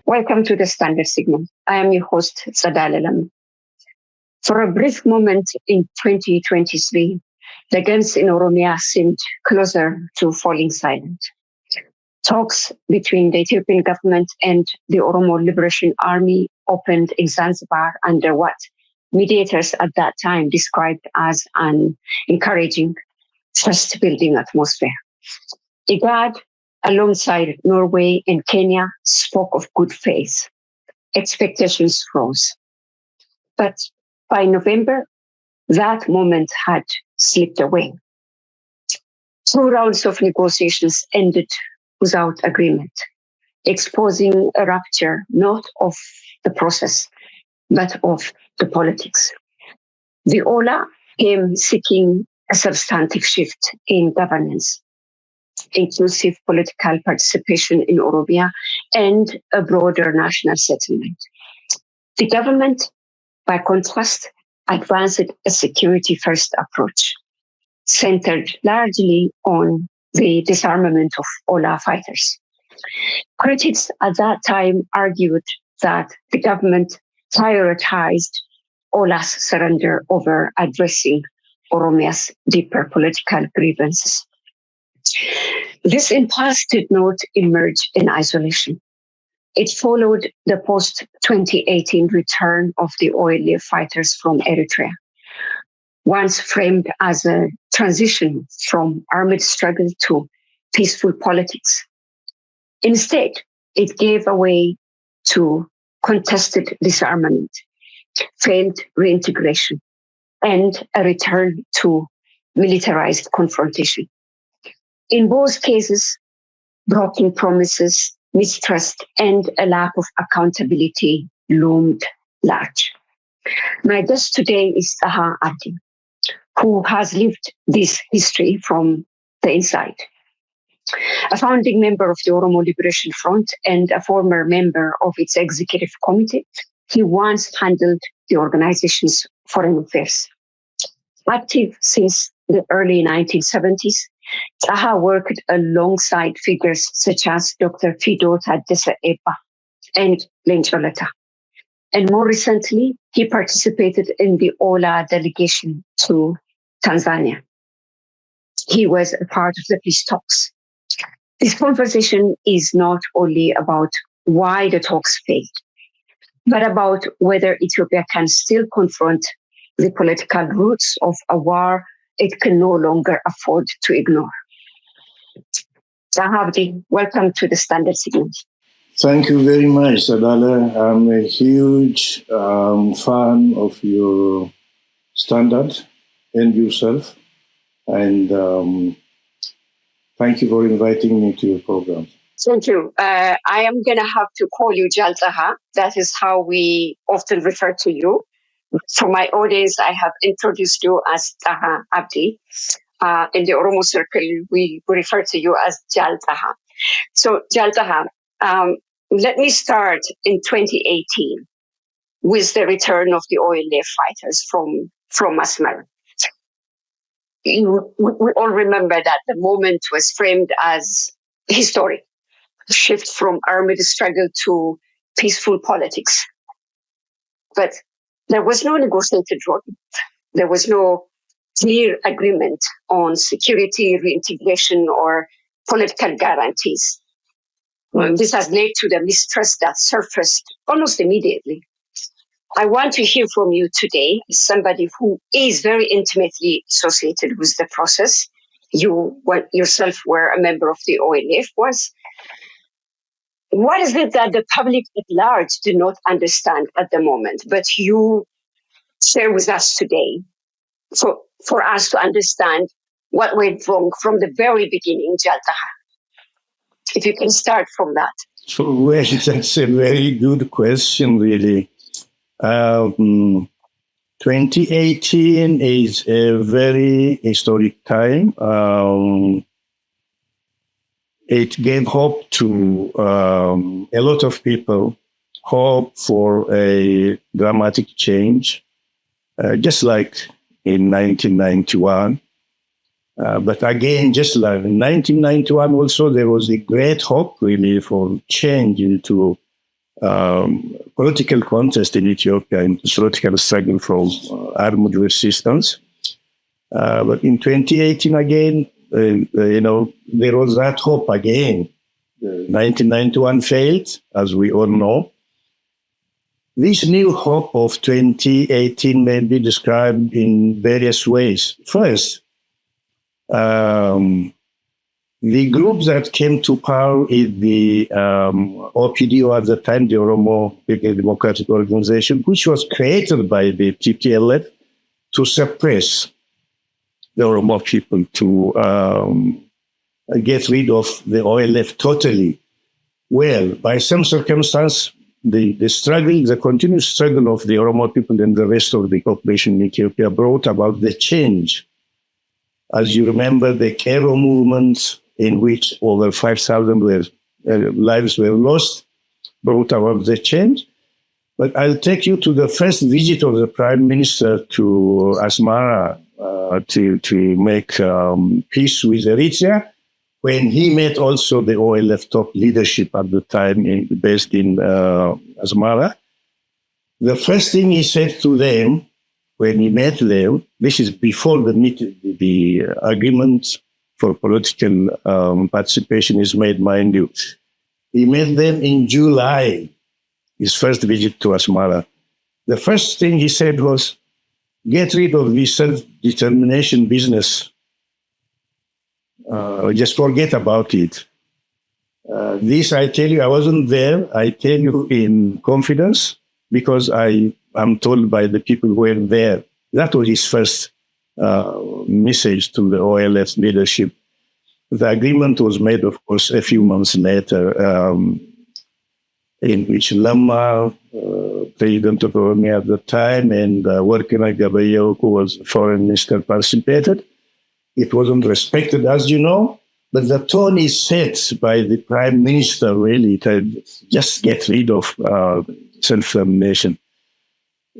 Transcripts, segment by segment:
Welcome to the Standard Signal. I am your host, Tsedale Lemma. For a brief moment in 2023, the guns in Oromia seemed closer to falling silent. Talks between the Ethiopian government and the Oromo Liberation Army opened in Zanzibar under what mediators at that time described as an encouraging, trust-building atmosphere. IGAD, alongside Norway and Kenya, spoke of good faith. Expectations rose. But by November, that moment had slipped away. 2 rounds of negotiations ended without agreement, exposing a rupture not of the process, but of the politics. The OLA came seeking a substantive shift in governance, inclusive political participation in Oromia, and a broader national settlement. The government, by contrast, advanced a security-first approach, centered largely on the disarmament of OLA fighters. Critics at that time argued that the government prioritized OLA's surrender over addressing Oromia's deeper political grievances. This impulse did not emerge in isolation. It followed the post-2018 return of the OLA fighters from Eritrea, once framed as a transition from armed struggle to peaceful politics. Instead, it gave way to contested disarmament, failed reintegration, and a return to militarized confrontation. In both cases, broken promises, mistrust, and a lack of accountability loomed large. My guest today is Taha Abdi, who has lived this history from the inside. A founding member of the Oromo Liberation Front and a former member of its executive committee, he once handled the organization's foreign affairs. Active since the early 1970s, Taha worked alongside figures such as Dr. Fido Taddese Eba and Lencholeta. And more recently, he participated in the OLA delegation to Tanzania. He was a part of the peace talks. This conversation is not only about why the talks failed, but about whether Ethiopia can still confront the political roots of a war it can no longer afford to ignore. Taha Abdi, welcome to the Standard Signal. Thank you very much, Tsedale. I'm a huge fan of your Standard and yourself. And thank you for inviting me to your program. Thank you. I am going to have to call you Jal Taha. That is how we often refer to you. For my audience, I have introduced you as Taha Abdi. In the Oromo circle, we refer to you as Jal Taha. So, Jal Taha, let me start in 2018 with the return of the OLA fighters from Asmara. We all remember that the moment was framed as historic, a shift from armed struggle to peaceful politics. But there was no negotiated roadmap. There was no clear agreement on security, reintegration, or political guarantees. This has led to the mistrust that surfaced almost immediately. I want to hear from you today, as somebody who is very intimately associated with the process. You yourself were a member of the OLF once. What is it that the public at large do not understand at the moment, but you share with us today for us to understand what went wrong from the very beginning, Jal Taha? If you can start from that. Well, that's a very good question, really. 2018 is a very historic time. It gave hope to a lot of people, hope for a dramatic change, just like in 1991. But again, just like in 1991 also, there was a great hope really for change into political contest in Ethiopia, in political struggle for armed resistance. But in 2018 again, there was that hope again. 1991 failed, as we all know. This new hope of 2018 may be described in various ways. First, the group that came to power is the OPDO at the time, the Oromo Democratic Organization, which was created by the TPLF to suppress the Oromo people, to get rid of the OLF totally. Well, by some circumstance, the struggle, the continuous struggle of the Oromo people and the rest of the population in Ethiopia brought about the change. As you remember, the Cairo movement, in which over 5,000 lives were lost, brought about the change. But I'll take you to the first visit of the Prime Minister to Asmara to make peace with Eritrea, when he met also the OLF top leadership at the time based in Asmara. The first thing he said to them when he met them, this is before the agreement for political participation is made, mind you. He met them in July, his first visit to Asmara. The first thing he said was, get rid of this self-determination business. Just forget about it. This, I tell you, I wasn't there. I tell you in confidence, because I'm told by the people who were there. That was his first message to the OLF leadership. The agreement was made, of course, a few months later, in which Lemma, president of Oromia at the time, and Workina Gabayo, who was foreign minister, participated. It wasn't respected, as you know, but the tone is set by the prime minister, really, to just get rid of self-determination.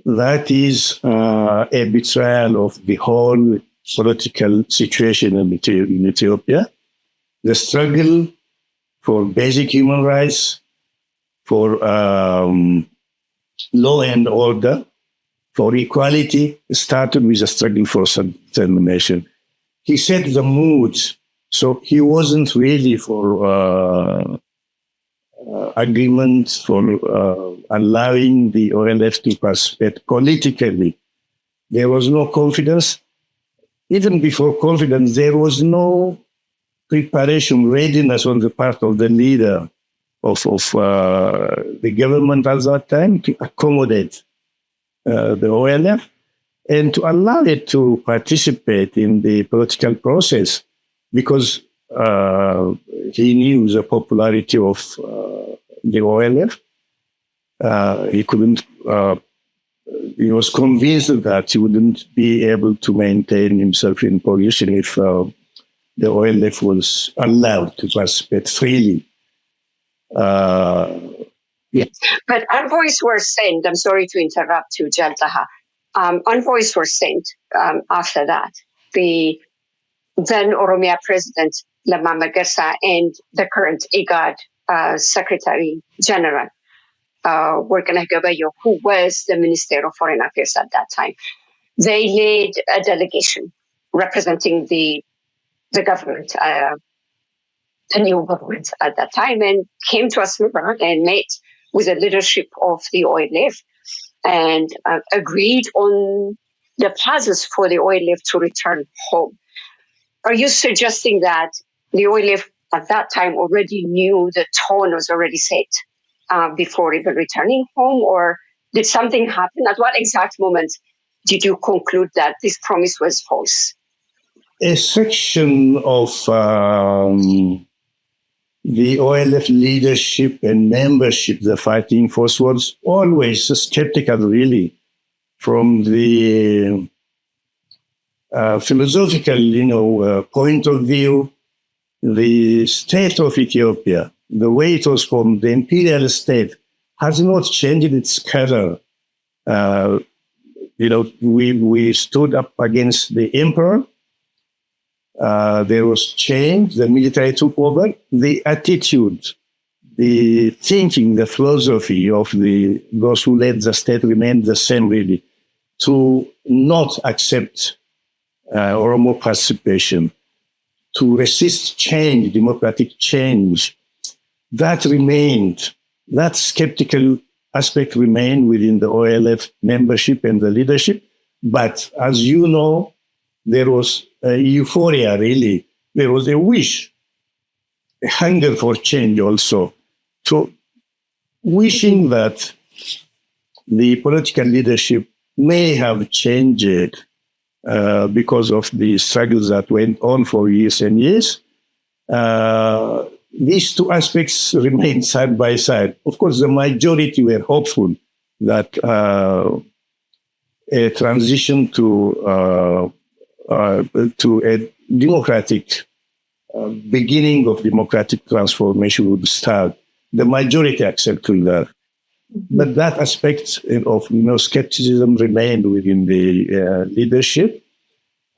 That is a betrayal of the whole political situation in Ethiopia. The struggle for basic human rights, for law and order, for equality, started with a struggle for self-determination. He set the mood, so he wasn't really for agreement, for allowing the OLF to participate politically. There was no confidence. Even before confidence, there was no preparation, readiness on the part of the leader of the government at that time to accommodate the OLF and to allow it to participate in the political process, because he knew the popularity of the OLF. He was convinced that he wouldn't be able to maintain himself in position if the OLF was allowed to participate freely. Yes. But envoys were sent. I'm sorry to interrupt you, Taha. Envoys were sent after that. The then Oromia President Lemma Magarsa and the current IGAD Secretary General, Workina Gabayo, who was the Minister of Foreign Affairs at that time. They led a delegation representing the government, the new government at that time, and came to Asmara and met with the leadership of the OLF and agreed on the plans for the OLF to return home. Are you suggesting that the OLF at that time already knew the tone was already set before even returning home, or did something happen? At what exact moment did you conclude that this promise was false? A section of the OLF leadership and membership, the fighting force, was always skeptical, really, from the philosophical, point of view. The state of Ethiopia, the way it was formed, the imperial state, has not changed its color. We stood up against the emperor. There was change. The military took over. The attitude the thinking, the philosophy of those who led the state remained the same, really, to not accept Oromo participation, to resist change, democratic change. That remained, that skeptical aspect remained within the OLF membership and the leadership. But as you know, there was a euphoria, really. There was a wish, a hunger for change also. So wishing that the political leadership may have changed because of the struggles that went on for years and years. These two aspects remain side by side. Of course, the majority were hopeful that a transition to a democratic beginning of democratic transformation would start. The majority accepted that. But that aspect of skepticism remained within the leadership.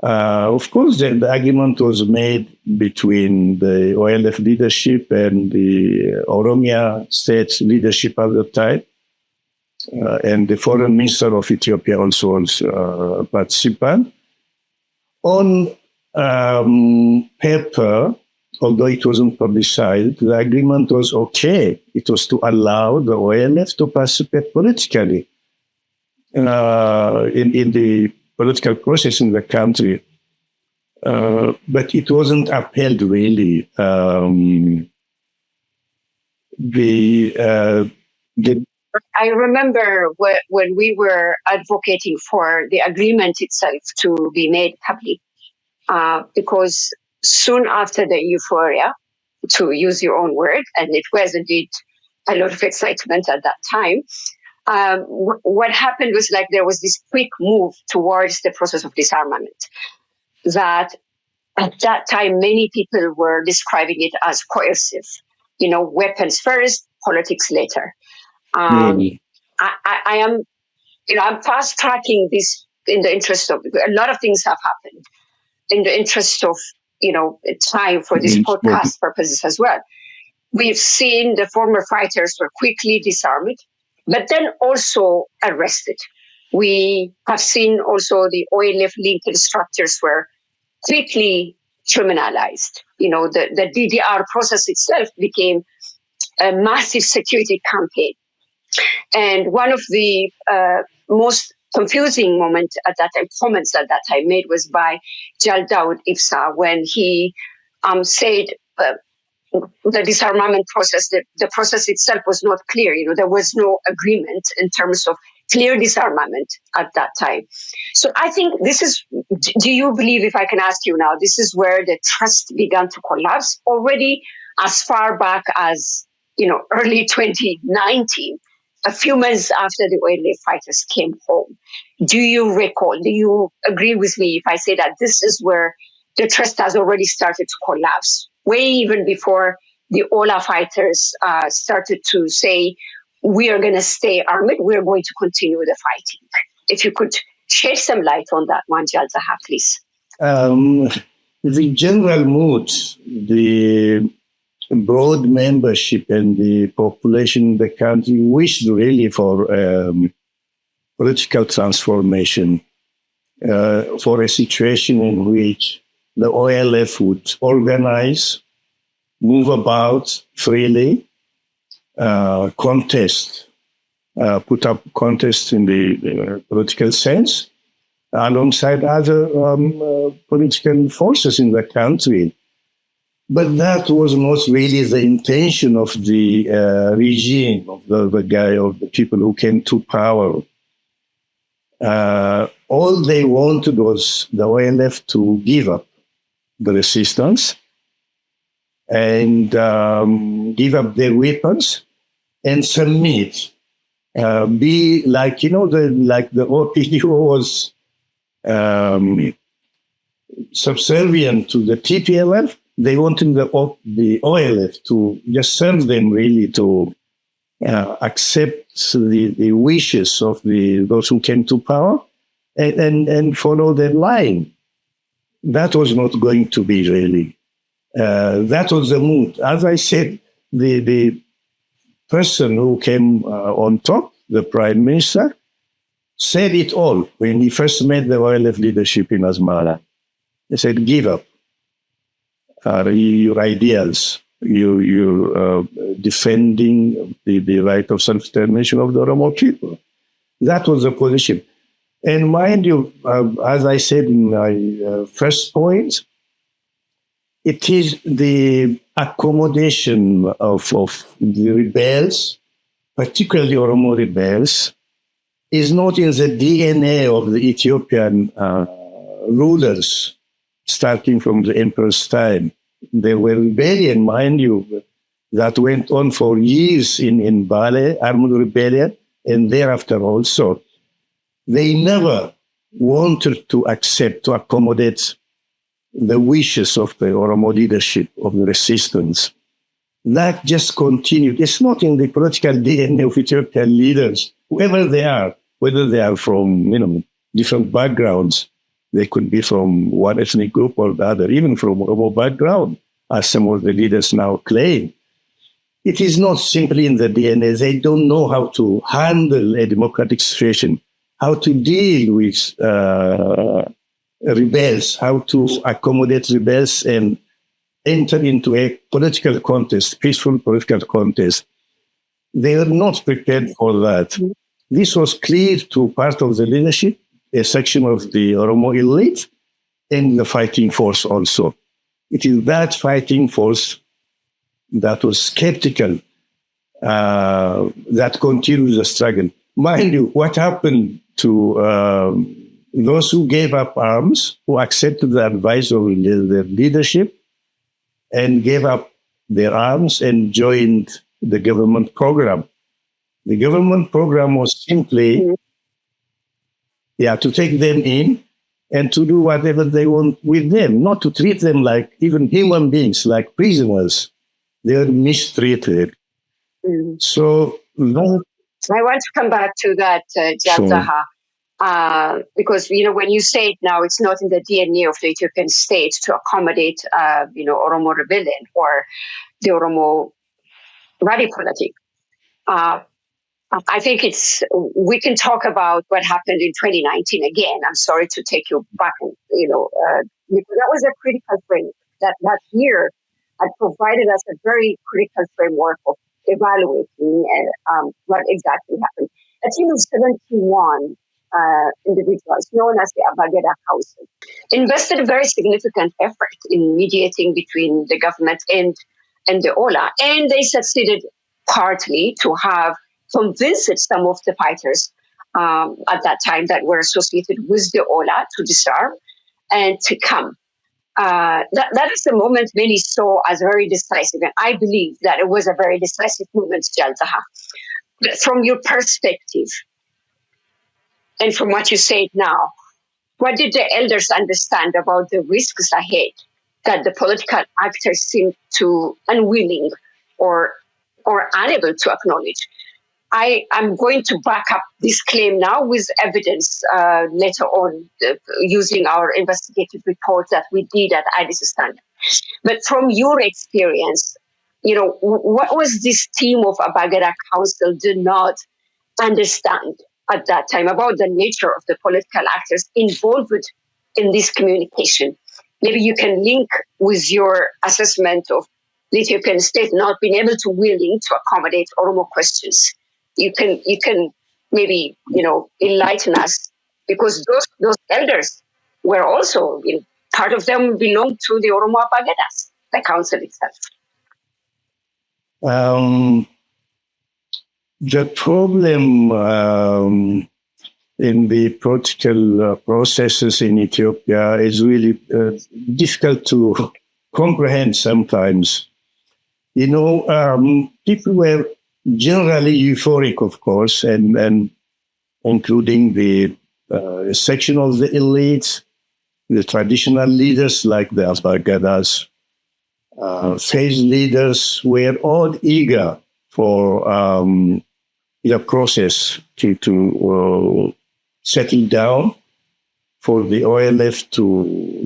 Of course, the argument was made between the OLF leadership and the Oromia state leadership at the time. And the foreign minister of Ethiopia also was a participant. On paper, although it wasn't publicized, the agreement was okay. It was to allow the OLF to participate politically in the political process in the country. But it wasn't upheld, really. I remember when we were advocating for the agreement itself to be made public, because soon after the euphoria, to use your own word, and it was indeed a lot of excitement at that time, what happened was there was this quick move towards the process of disarmament that at that time many people were describing it as coercive, weapons first, politics later. I am, I'm fast tracking this in the interest of, a lot of things have happened in the interest of, time for this podcast purposes as well. We've seen the former fighters were quickly disarmed, but then also arrested. We have seen also the OLF-linked structures were quickly criminalized. The DDR process itself became a massive security campaign. And one of the most confusing comments at that time made was by Jaldaud Ifsa when he said the disarmament process, the process itself was not clear. There was no agreement in terms of clear disarmament at that time. So I think this is, do you believe, if I can ask you now, this is where the trust began to collapse already as far back as, early 2019, a few months after the OLF fighters came home? Do you agree with me if I say that this is where the trust has already started to collapse, way even before the OLA fighters started to say, we are going to stay armed, we are going to continue the fighting? If you could shed some light on that one, Jalzaha, please. The general mood, the broad membership and the population in the country wished really for political transformation, for a situation in which the OLF would organize, move about freely, contest, put up contests in the political sense, alongside other political forces in the country. But that was not really the intention of the regime, of the people who came to power. All they wanted was the OLF to give up the resistance and give up their weapons and submit. Be like, the OPDO was subservient to the TPLF. They wanted the OLF to just serve them, really, to accept the wishes of those who came to power and follow their line. That was not going to be, really. That was the mood. As I said, the person who came on top, the prime minister, said it all when he first met the OLF leadership in Asmara. He said, give up your ideals. You're defending the right of self-determination of the Oromo people. That was the position. And mind you, as I said in my first point, it is the accommodation of the rebels, particularly Oromo rebels, is not in the DNA of the Ethiopian rulers, starting from the emperor's time. There were rebellion, mind you, that went on for years in Bale, armed rebellion, and thereafter also. They never wanted to accept, to accommodate the wishes of the Oromo leadership, of the resistance. That just continued. It's not in the political DNA of Ethiopian leaders, whoever they are, whether they are from different backgrounds. They could be from one ethnic group or the other, even from Oromo background, as some of the leaders now claim. It is not simply in the DNA. They don't know how to handle a democratic situation, how to deal with rebels, how to accommodate rebels and enter into a political contest, peaceful political contest. They are not prepared for that. This was clear to part of the leadership, a section of the Oromo elite, and the fighting force also. It is that fighting force that was skeptical, that continues the struggle. Mind you, what happened to those who gave up arms, who accepted the advice of their leadership and gave up their arms and joined the government program? The government program was simply to take them in and to do whatever they want with them, not to treat them like even human beings, like prisoners. They are mistreated. So, no. I want to come back to that, Taha, because, when you say it now, it's not in the DNA of the Ethiopian state to accommodate, Oromo rebellion or the Oromo rally politic. I think we can talk about what happened in 2019 again. I'm sorry to take you back, because that was a critical frame. That year had provided us a very critical framework of evaluating what exactly happened. A team of 71 individuals, known as the Abageda Council, invested a very significant effort in mediating between the government and the OLA, and they succeeded partly to have convinced some of the fighters at that time that were associated with the OLA to disarm and to come. That is the moment many saw as very decisive, and I believe that it was a very decisive moment, Taha. From your perspective, and from what you said now, what did the elders understand about the risks ahead that the political actors seemed to unwilling or unable to acknowledge? I'm going to back up this claim now with evidence later on, using our investigative report that we did at Addis Standard. But from your experience, what was this team of Abageda Council did not understand at that time about the nature of the political actors involved in this communication? Maybe you can link with your assessment of the Ethiopian state not being able to willing to accommodate Oromo questions. You can maybe enlighten us, because those elders were also part of them belonged to the Oromo Abagedas, the council itself. The problem in the political processes in Ethiopia is really difficult to comprehend sometimes. People were generally euphoric, of course, and including the section of the elites, the traditional leaders like the Abagedas, phase leaders were all eager for the process to settle down, for the OLF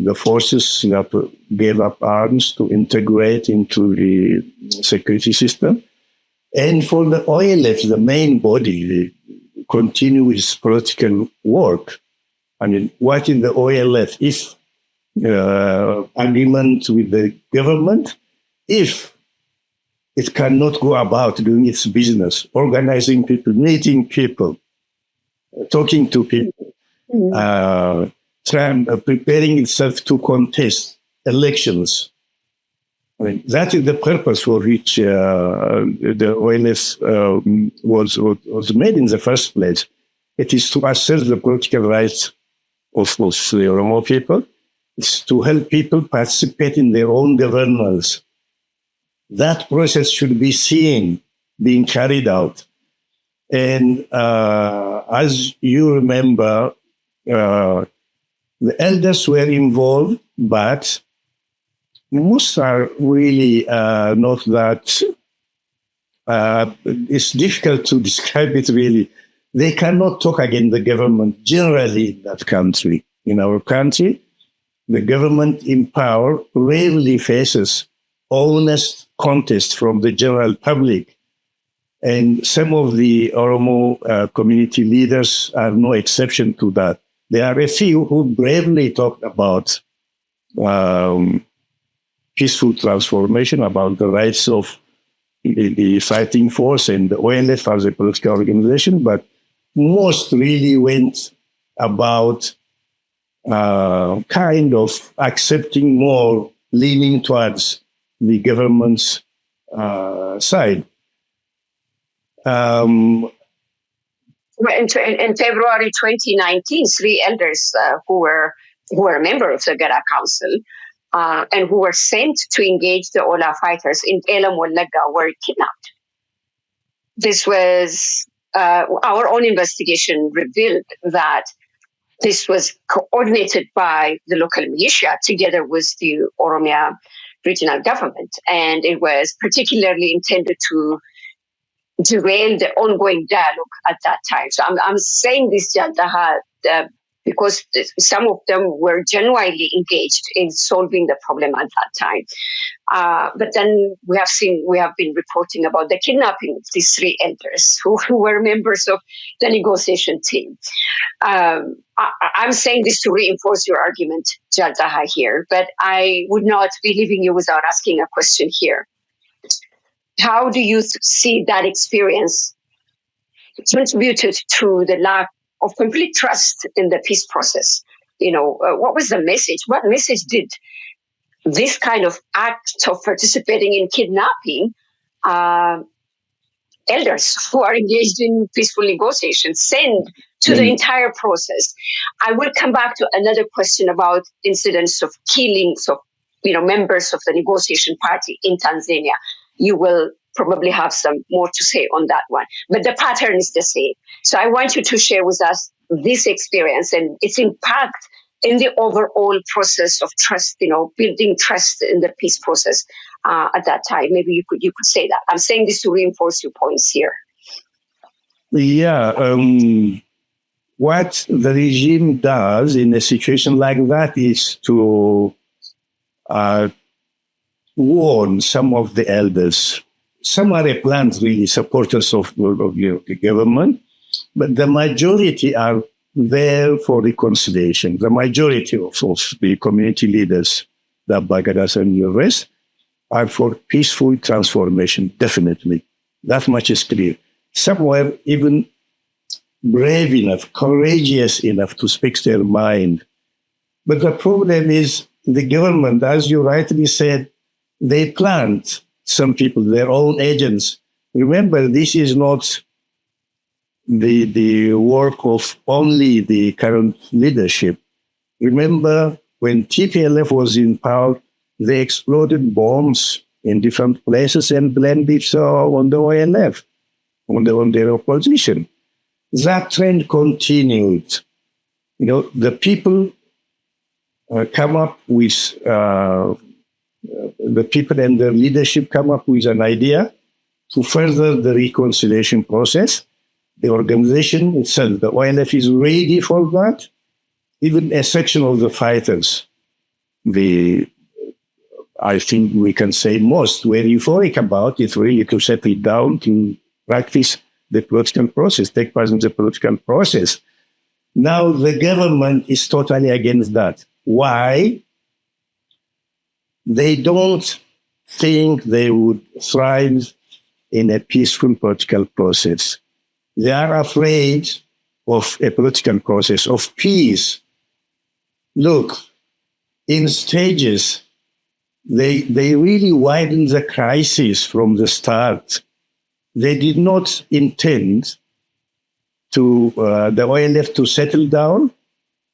the forces that gave up arms to integrate into the security system. And for the OLF, the main body, continue its political work. I mean, what is the OLF? If agreement with the government, if it cannot go about doing its business, organizing people, meeting people, talking to people, preparing itself to contest elections. I mean, that is the purpose for which the OLF was made in the first place. It is to assert the political rights of the Oromo people. It's to help people participate in their own governance. That process should be seen being carried out. And as you remember, the elders were involved, but most are really not that. It's difficult to describe it really. They cannot talk against the government generally in that country. In our country, the government in power rarely faces honest contest from the general public. And some of the Oromo community leaders are no exception to that. There are a few who bravely talked about peaceful transformation, about the rights of the fighting force and the OLF as a political organization, but most really went about kind of accepting more, leaning towards the government's side. In February 2019, three elders who were a member of the Gara Council and who were sent to engage the Ola fighters in Elam Wallaga were kidnapped. This was our own investigation revealed that this was coordinated by the local militia together with the Oromia regional government, and it was particularly intended to derail the ongoing dialogue at that time. So I'm saying this, Taha, because some of them were genuinely engaged in solving the problem at that time. But then we have been reporting about the kidnapping of these three elders who were members of the negotiation team. I'm saying this to reinforce your argument, Taha, here, but I would not be leaving you without asking a question here. How do you see that experience contributed to the lack of complete trust in the peace process? What was the message? What message did this kind of act of participating in kidnapping elders who are engaged in peaceful negotiations send to the entire process? I will come back to another question about incidents of killings of members of the negotiation party in Tanzania. You will probably have some more to say on that one. But the pattern is the same. So I want you to share with us this experience and its impact in the overall process of trust, building trust in the peace process at that time. Maybe you could say that. I'm saying this to reinforce your points here. Yeah. What the regime does in a situation like that is to warn some of the elders. Some are plant really supporters of the government, but the majority are there for reconciliation. The majority of the community leaders, the Bagadas and the rest, are for peaceful transformation, definitely. That much is clear. Some were even brave enough, courageous enough to speak their mind. But the problem is the government, as you rightly said, they plant some people, their own agents. Remember, this is not the work of only the current leadership. Remember, when TPLF was in power, they exploded bombs in different places and blamed it on the OLF, on their opposition. That trend continued. The people come up with the people and their leadership come up with an idea to further the reconciliation process. The organization itself, the OLF, is ready for that. Even a section of the fighters, I think we can say most were euphoric about it, really to settle down, to practice the political process, take part in the political process. Now the government is totally against that. Why? They don't think they would thrive in a peaceful political process. They are afraid of a political process, of peace. Look, in stages, they really widened the crisis from the start. They did not intend to the OLF to settle down,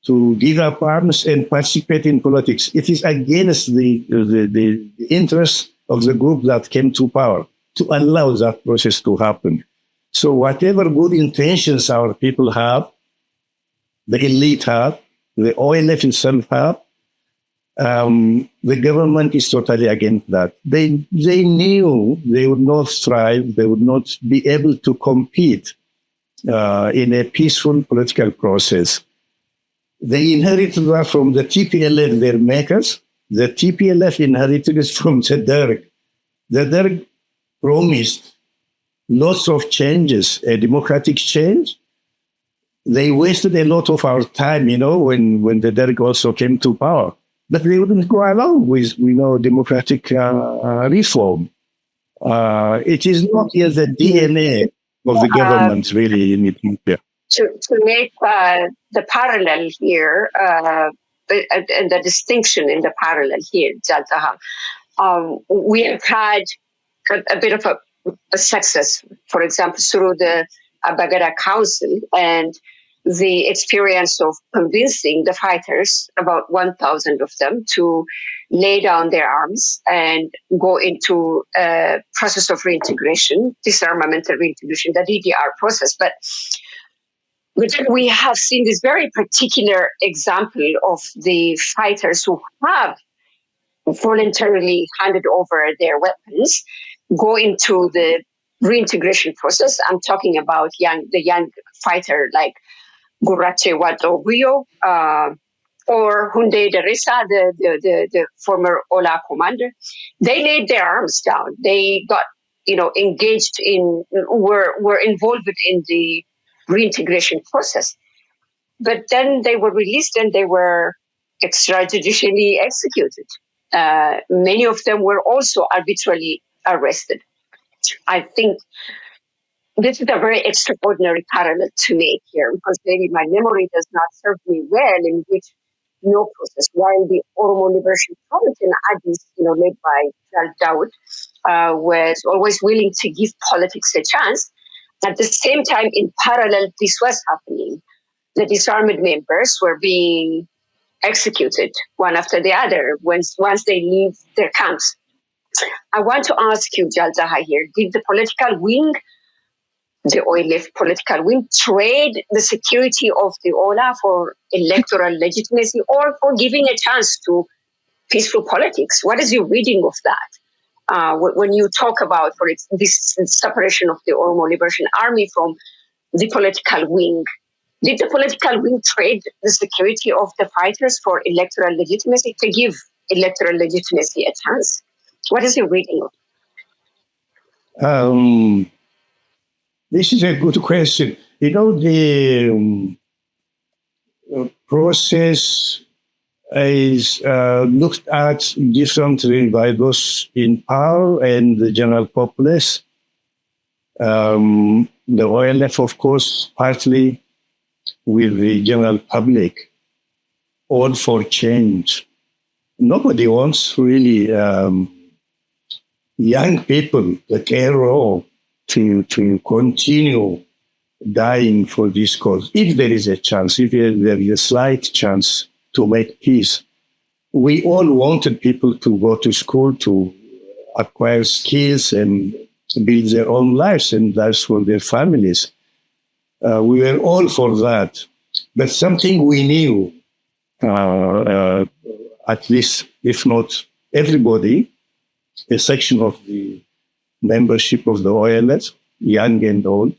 to give up arms and participate in politics. It is against the interests of the group that came to power to allow that process to happen. So whatever good intentions our people have, the elite have, the OLF itself have, the government is totally against that. They knew they would not thrive, they would not be able to compete in a peaceful political process. They inherited that from the TPLF, their makers. The TPLF inherited it from the Derg. The Derg promised lots of changes, a democratic change. They wasted a lot of our time, when the Derg also came to power. But they wouldn't go along with, democratic reform. It is not yet the DNA of the government, really, in Ethiopia. To make the parallel here, and the distinction in the parallel here, Taha, we have had a bit of a success, for example, through the Bagada Council and the experience of convincing the fighters, about 1,000 of them, to lay down their arms and go into a process of reintegration, disarmament and reintegration, the DDR process. But we have seen this very particular example of the fighters who have voluntarily handed over their weapons, go into the reintegration process. I'm talking about the young fighter like Gurache Watoguyo, or Hunde Derisa, the former Ola commander. They laid their arms down. They got, engaged were involved in the reintegration process. But then they were released and they were extrajudicially executed. Many of them were also arbitrarily arrested. I think this is a very extraordinary parallel to make here, because maybe my memory does not serve me well, in which no process, while the Oromo Liberation Front in Addis, led by Jal Dawood, was always willing to give politics a chance. At the same time, in parallel, this was happening. The disarmed members were being executed one after the other once they leave their camps. I want to ask you, Jalzaha, here, did the political wing, the OLF political wing, trade the security of the OLA for electoral legitimacy or for giving a chance to peaceful politics? What is your reading of that? When you talk about, for this separation of the Oromo Liberation Army from the political wing, did the political wing trade the security of the fighters for electoral legitimacy, to give electoral legitimacy a chance? What is your reading of it? This is a good question. The process is looked at differently by those in power and the general populace. The OLF, of course, partly with the general public, all for change. Nobody wants really young people, the KRO, to continue dying for this cause. If there is a chance, if there is a slight chance to make peace. We all wanted people to go to school, to acquire skills and build their own lives and lives for their families. We were all for that. But something we knew, at least, if not everybody, a section of the membership of the OLF, young and old,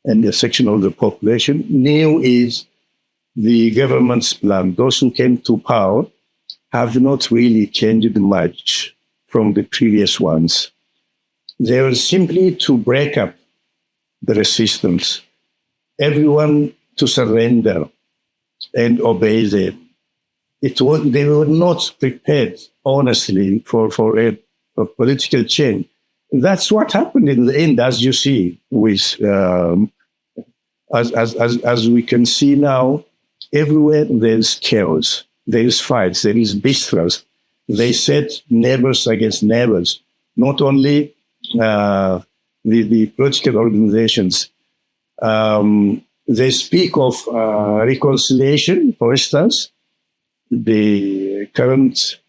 and a section of the population, knew is the government's plan. Those who came to power have not really changed much from the previous ones. They were simply to break up the resistance, everyone to surrender and obey them. They were not prepared, honestly, for a political change. That's what happened in the end, as you see, with as we can see now, everywhere there's chaos, there is fights, there is mistrust. They set neighbors against neighbors, not only the political organizations. They speak of reconciliation, for instance. The current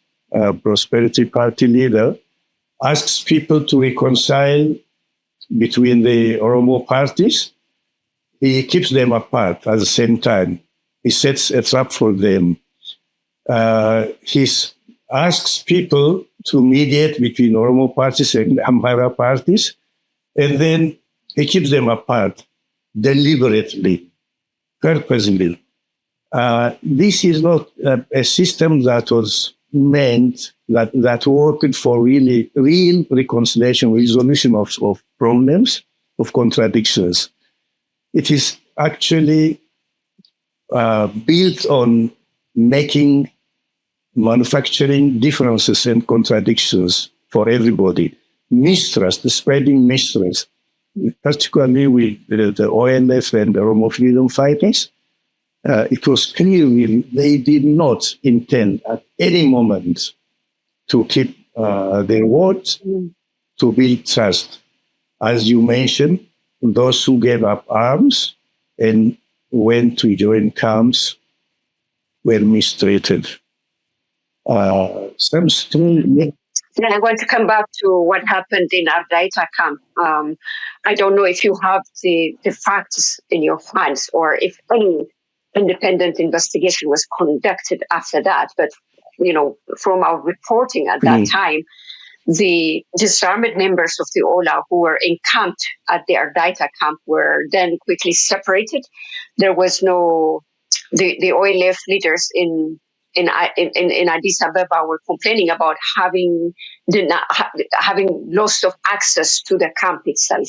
Prosperity Party leader asks people to reconcile between the Oromo parties. He keeps them apart at the same time. He sets a trap for them. He asks people to mediate between Oromo parties and Amhara parties, and then he keeps them apart deliberately, purposely. This is not a system that was meant, that worked for real reconciliation, resolution of problems, of contradictions. It is actually built on manufacturing differences and contradictions for everybody. Mistrust, spreading mistrust, particularly with the OLF and the Oromo freedom fighters. It was clear they did not intend at any moment to keep their words, to build trust. As you mentioned, those who gave up arms and went to join camps were mistreated. Some still. I want to come back to what happened in Ardaita camp. I don't know if you have the facts in your hands or if any independent investigation was conducted after that. But, from our reporting at that time, the disarmed members of the OLA who were encamped at the Ardaita camp were then quickly separated. There was the OLF leaders in Addis Ababa were complaining about having loss of access to the camp itself,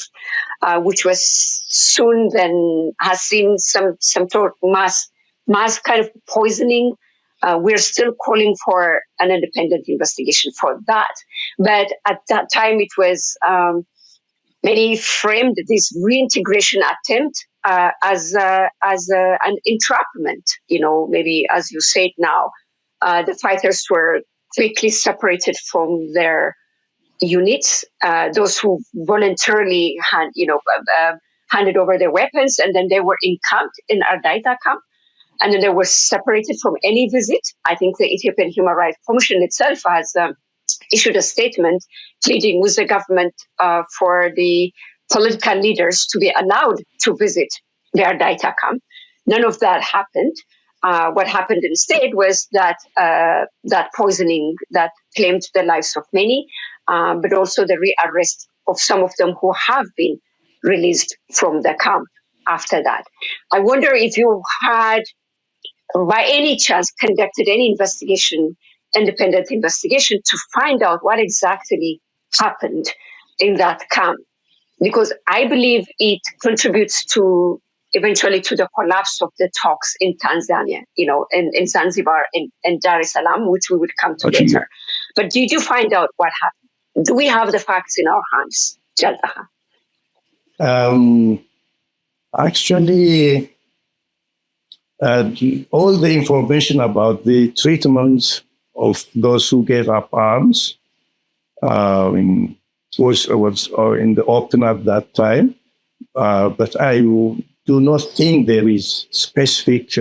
which was soon then has seen some sort of mass kind of poisoning. We're still calling for an independent investigation for that. But at that time, it was many framed this reintegration attempt as an entrapment. Maybe as you said now, the fighters were quickly separated from their units. Those who voluntarily handed over their weapons, and then they were encamped in Ardaita camp. And then they were separated from any visit. I think the Ethiopian Human Rights Commission itself has issued a statement pleading with the government for the political leaders to be allowed to visit the Ardaita camp. None of that happened. What happened instead was that poisoning that claimed the lives of many, but also the rearrest of some of them who have been released from the camp after that. I wonder if you had, by any chance, conducted any independent investigation to find out what exactly happened in that camp, because I believe it contributes eventually to the collapse of the talks in Tanzania, in Zanzibar and Dar es Salaam, which we would come to later. But did you find out what happened? Do we have the facts in our hands, Jaltaha? Actually, all the information about the treatment of those who gave up arms was in the open at that time. But I do not think there is specific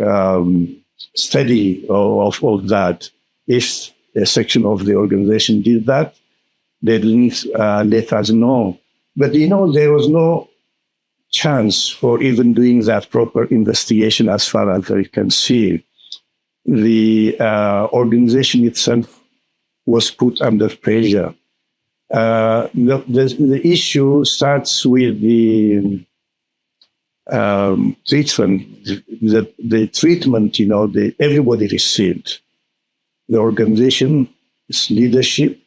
study of that. If a section of the organization did that, they didn't let us know. But there was no chance for even doing that proper investigation as far as I can see. The organization itself was put under pressure. The issue starts with the treatment. The treatment, everybody received. the organization's leadership,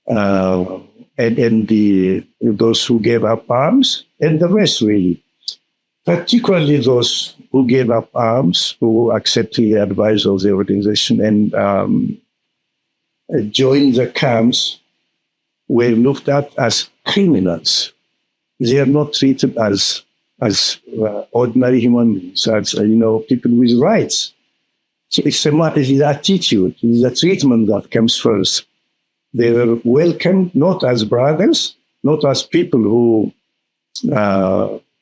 and those who gave up arms, and the rest really. Particularly those who gave up arms, who accepted the advice of the organization and joined the camps, were looked at as criminals. They are not treated as ordinary human beings, as people with rights. So it's the attitude, it's the treatment that comes first. They were welcomed not as brothers, not as people who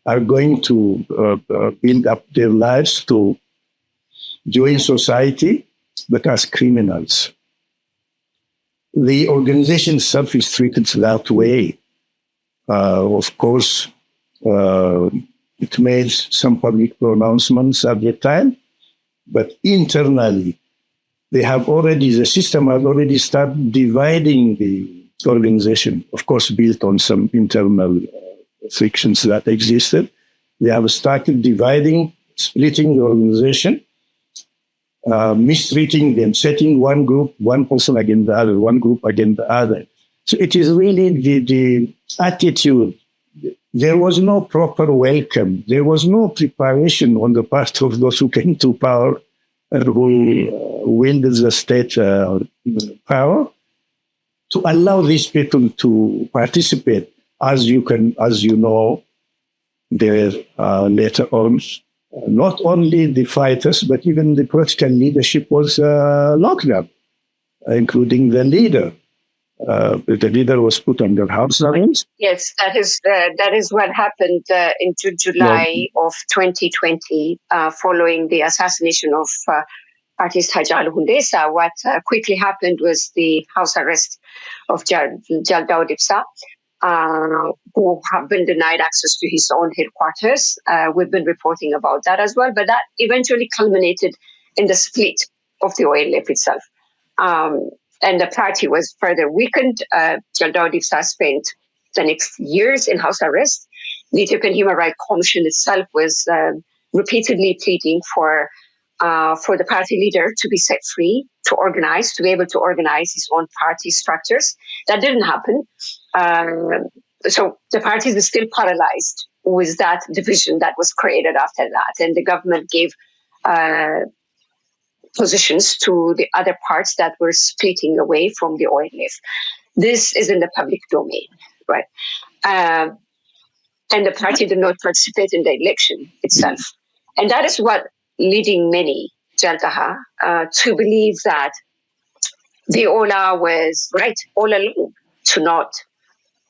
are going to build up their lives to join society, but as criminals. The organization itself is treated that way. Of course, it made some public pronouncements at the time, but internally, the system has already started dividing the organization, of course, built on some internal frictions that existed. They have started dividing, splitting the organization, mistreating them, setting one group, one person against the other, one group against the other. So it is really the attitude. There was no proper welcome. There was no preparation on the part of those who came to power and who wielded the state power to allow these people to participate. As you know, there later on, not only the fighters, but even the political leadership was locked up, including the leader. The leader was put under house arrest. Yes, that is what happened into July of 2020, following the assassination of artist Hajal Hundesa. What quickly happened was the house arrest of Jaldaw Dibsa, who have been denied access to his own headquarters. We've been reporting about that as well, but that eventually culminated in the split of the OLF itself. And the party was further weakened. Jaldaw Dibsa spent the next years in house arrest. The Ethiopian Human Rights Commission itself was repeatedly pleading for the party leader to be set free, to be able to organize his own party structures. That didn't happen. So the party is still paralyzed with that division that was created after that. And the government gave positions to the other parts that were splitting away from the OLF. This is in the public domain, right? And the party did not participate in the election itself. And that is what leading many, Jaltaha, to believe that the Ola was right all along to not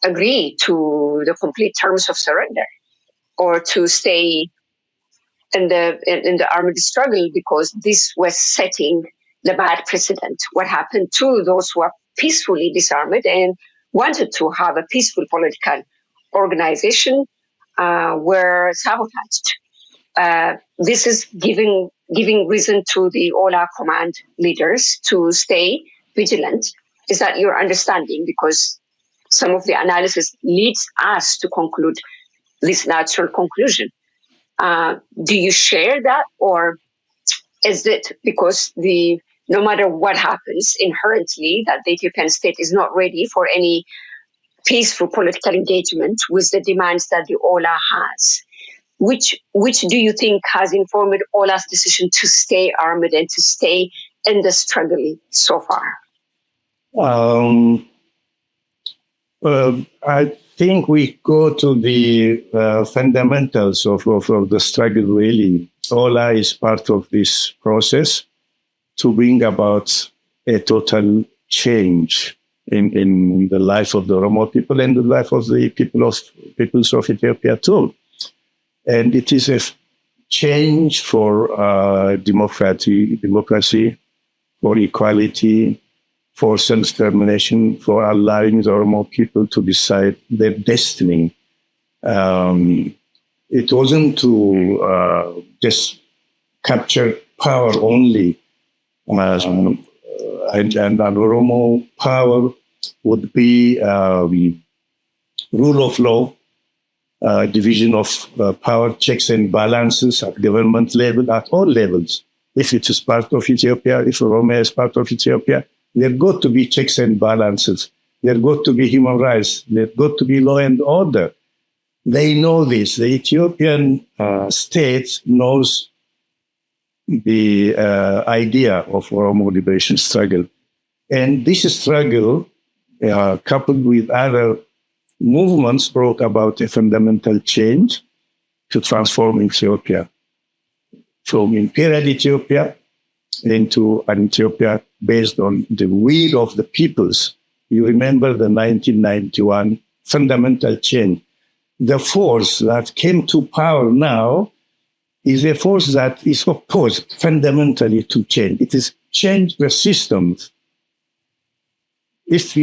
agree to the complete terms of surrender or to stay in the armed struggle, because this was setting the bad precedent. What happened to those who are peacefully disarmed and wanted to have a peaceful political organization were sabotaged. This is giving reason to the Ola command leaders to stay vigilant. Is that your understanding? Because some of the analysis leads us to conclude this natural conclusion. Do you share that, or is it because no matter what happens inherently, that the Ethiopian state is not ready for any peaceful political engagement with the demands that the Ola has? Which do you think has informed Ola's decision to stay armed and to stay in the struggle so far? I think we go to the fundamentals of the struggle, really. Ola is part of this process to bring about a total change in the life of the Oromo people and the life of the peoples of Ethiopia too. And it is a change for democracy, for equality, for self-determination, for allowing the Oromo people to decide their destiny. It wasn't to just capture power only. And an Oromo power would be rule of law, division of power, checks and balances at government level, at all levels. if it is part of Ethiopia, if Oromia is part of Ethiopia, there got to be checks and balances. There got to be human rights. There got to be law and order. They know this. The Ethiopian state knows the idea of Oromo liberation struggle. And this struggle, coupled with other movements, brought about a fundamental change to transform Ethiopia from imperial Ethiopia into an Ethiopia based on the will of the peoples. You remember the 1991 fundamental change. The force that came to power now is a force that is opposed fundamentally to change. It is change the systems. If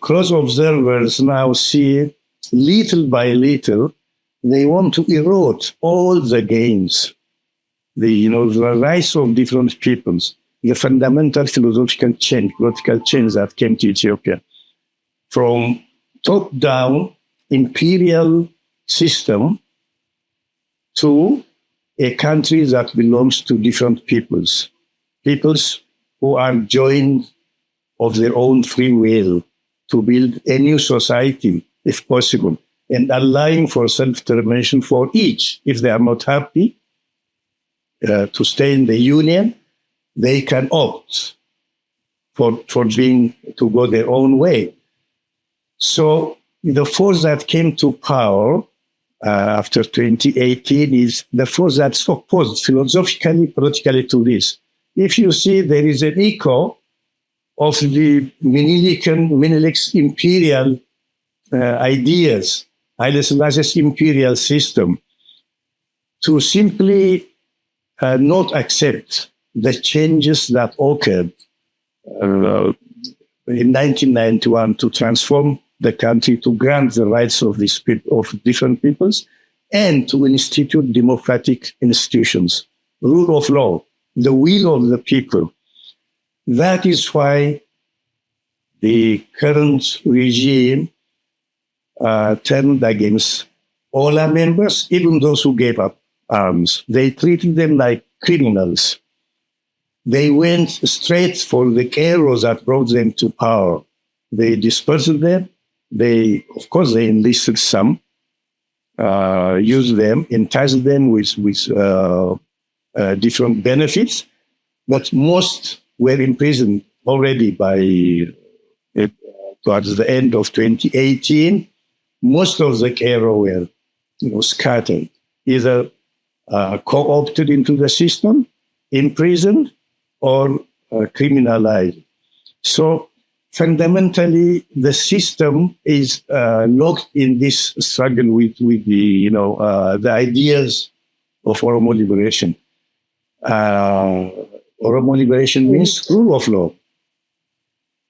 close observers now see little by little, they want to erode all the gains, the rise of different peoples, the fundamental philosophical change, political change that came to Ethiopia from top-down imperial system to a country that belongs to different peoples who are joined of their own free will to build a new society, if possible, and allowing for self-determination for each. If they are not happy to stay in the union, they can opt for to go their own way. So the force that came to power after 2018 is the force that's opposed philosophically, politically to this. If you see, there is an echo of the Menelek's imperial ideas, Haile Selassie's imperial system, to simply not accept the changes that occurred in 1991 to transform the country, to grant the rights of different peoples, and to institute democratic institutions, rule of law, the will of the people. That is why the current regime turned against all our members, even those who gave up arms. They treated them like criminals. They went straight for the arrows that brought them to power. They dispersed them. Of course, they enlisted some, used them, enticed them with different benefits, but most were imprisoned already towards the end of 2018. Most of the Cairo were scattered, either co-opted into the system, imprisoned, or criminalized. So fundamentally, the system is locked in this struggle with the ideas of Oromo liberation. Oromo liberation means rule of law.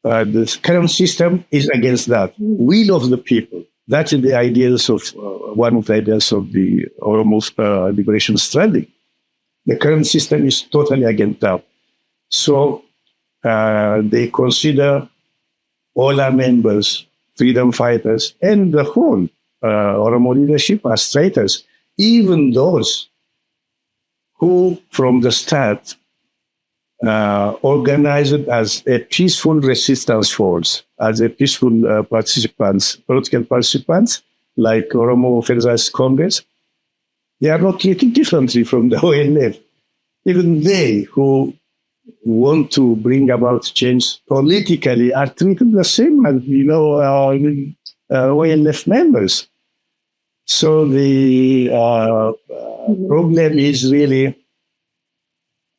The current system is against that. Will of the people. That's the ideas of one of the ideas of the Oromo liberation strategy. The current system is totally against that. So they consider all our members, freedom fighters, and the whole Oromo leadership as traitors, even those who, from the start, organized as a peaceful resistance force, as a peaceful political participants, like Oromo Federalist Congress. They are not treated differently from the OLF. Even they who want to bring about change politically are treated the same as, OLF members. So the problem is really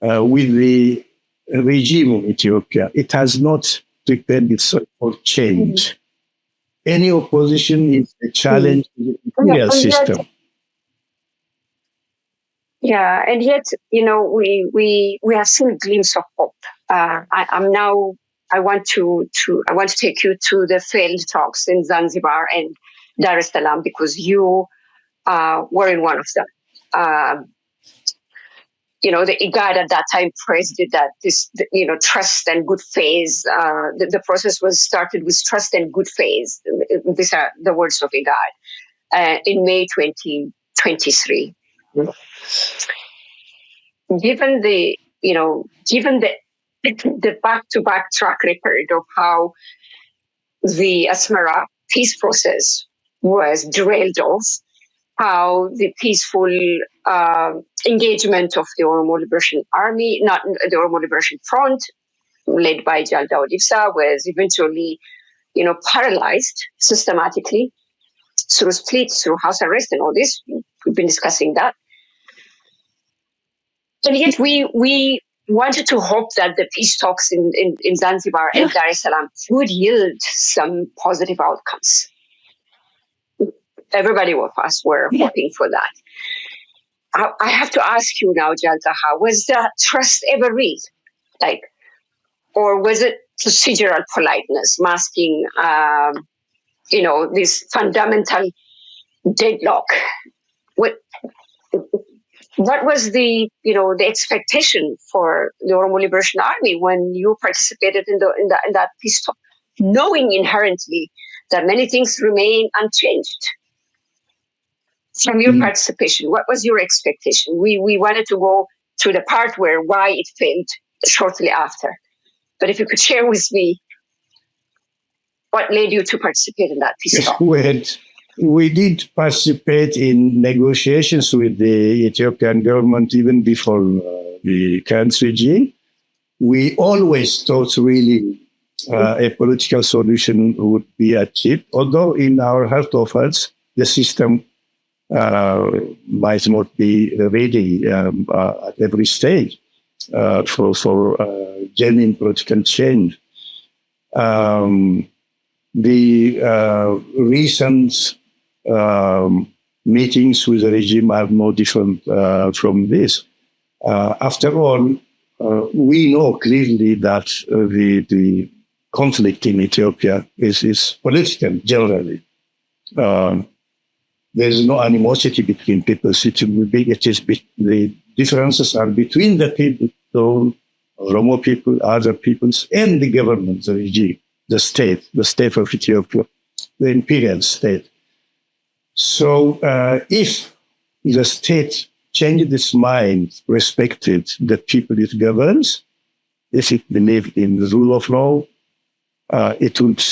with the regime in Ethiopia. It has not prepared itself for change. Any opposition is a challenge to the imperial system. Yeah, and yet, we have seen a glimpse of hope. I want to take you to the failed talks in Zanzibar and Dar es Salaam, because you were in one of them. The IGAD at that time praised it that this, trust and good faith. The process was started with trust and good faith. These are the words of IGAD in May 2023. given the the back-to-back track record of how the Asmara peace process was derailed off, how the peaceful engagement of the Oromo Liberation Army, not the Oromo Liberation Front, led by Jalda Odibsa, was eventually, paralyzed systematically through splits, through house arrest, and all this. We've been discussing that, and yet we wanted to hope that the peace talks in Zanzibar and Dar es Salaam would yield some positive outcomes. Everybody of us were hoping for that. I have to ask you now, Jaltaha, was that trust ever real? Or was it procedural politeness masking, this fundamental deadlock? What was the expectation for the Oromo Liberation Army when you participated in that peace talk, knowing inherently that many things remain unchanged? From your participation, what was your expectation? We wanted to go to the part why it failed shortly after. But if you could share with me what led you to participate in that peace talk. We did participate in negotiations with the Ethiopian government even before the current regime. We always thought really a political solution would be achieved, although in our heart of hearts, the system might not be ready at every stage for genuine political change. The recent meetings with the regime are no different from this. After all, we know clearly that the conflict in Ethiopia is political generally. There is no animosity between people. The differences are between the people, Oromo people, other peoples, and the government, the regime, the state of Ethiopia, the imperial state. So if the state changed its mind, respected the people it governs, if it believed in the rule of law, it would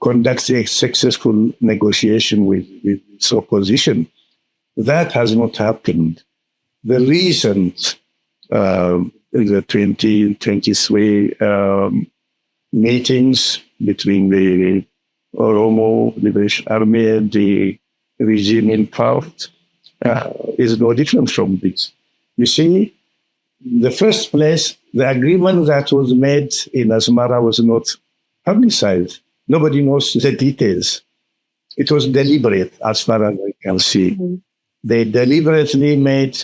conduct a successful negotiation with its opposition. That has not happened. The recent, the 2023 meetings between the Oromo Liberation Army and the regime in power is no different from this. You see, in the first place, the agreement that was made in Asmara was not publicized. Nobody knows the details. It was deliberate, as far as I can see. Mm-hmm. They deliberately made,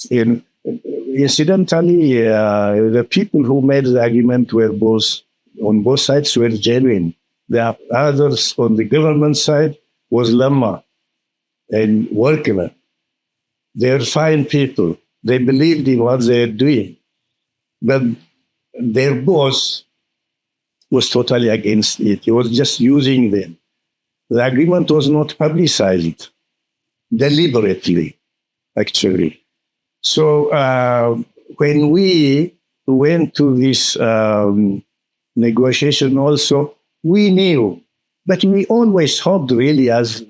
incidentally, the people who made the agreement were on both sides were genuine. The others on the government side was Lemma and Workman. They're fine people. They believed in what they're doing. But their boss was totally against it. He was just using them. The agreement was not publicized deliberately, actually. So when we went to this negotiation also, we knew, but we always hoped really as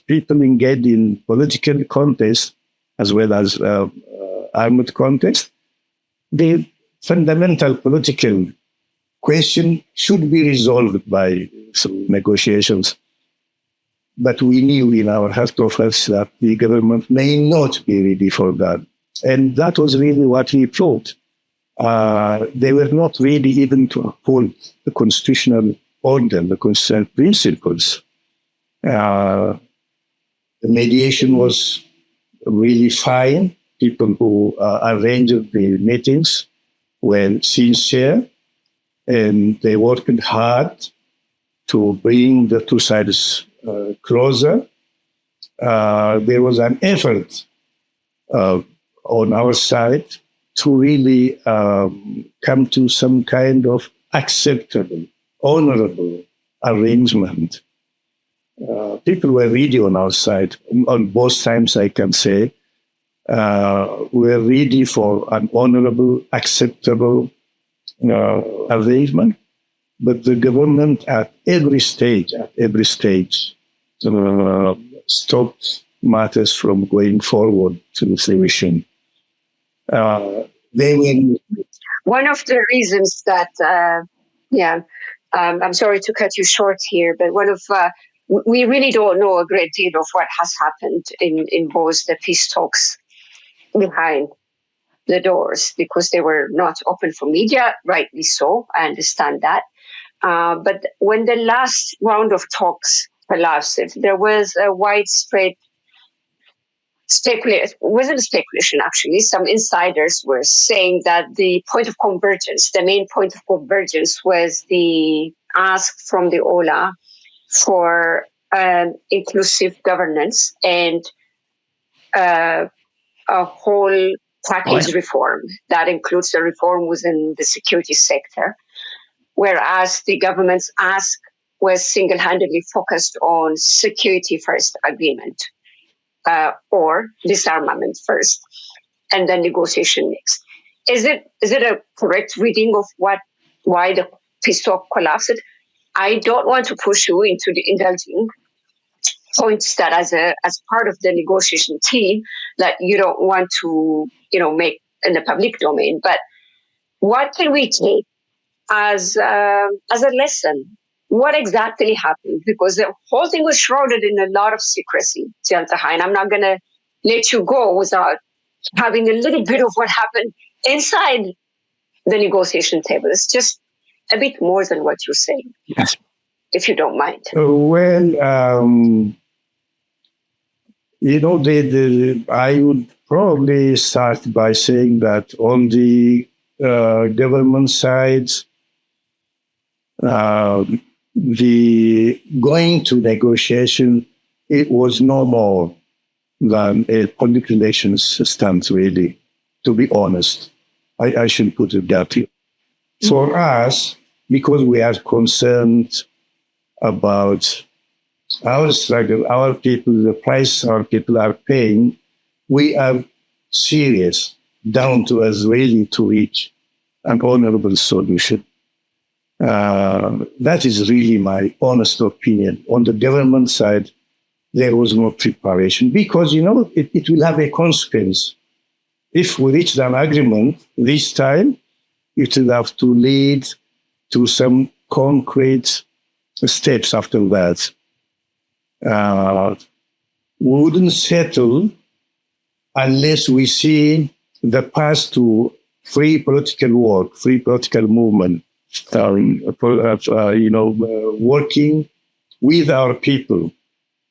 people engaged in political contest as well as armed contest, the fundamental political question should be resolved by some negotiations. But we knew in our heart of hearts that the government may not be ready for that. And that was really what we thought. They were not ready even to uphold the constitutional order, the constitutional principles. The mediation was really fine. People who arranged the meetings were sincere, and they worked hard to bring the two sides closer. There was an effort on our side to really come to some kind of acceptable, honorable arrangement. People were really on our side, on both sides, I can say. were ready for an honorable, acceptable arrangement. But the government at every stage, stopped matters from going forward to fruition. They were one of the reasons that, I'm sorry to cut you short here, but we really don't know a great deal of what has happened in both the peace talks behind the doors, because they were not open for media, rightly so, I understand that. But when the last round of talks collapsed, there was a widespread speculation. It wasn't a speculation, actually. Some insiders were saying that the main point of convergence was the ask from the OLA for inclusive governance and a whole package reform that includes a reform within the security sector, whereas the government's ask was single-handedly focused on security first agreement, or disarmament first, and then negotiation next. Is it a correct reading of why the peace talk collapsed? I don't want to push you into the indulging points that as part of the negotiation team that you don't want to make in the public domain. But what can we take as a lesson? What exactly happened? Because the whole thing was shrouded in a lot of secrecy, Taha, and I'm not going to let you go without having a little bit of what happened inside the negotiation table. It's just a bit more than what you're saying. Yes. If you don't mind. I would probably start by saying that on the government side, the going to negotiation, it was no more than a public relations stunt, really, to be honest. I should put it that way. For us, because we are concerned about our struggle, our people, the price our people are paying, we are serious, down to us, ready to reach an honorable solution. That is really my honest opinion. On the government side, there was no preparation because, it will have a consequence. If we reach an agreement this time, it will have to lead to some concrete steps after that. We wouldn't settle unless we see the path to free political work, free political movement, working with our people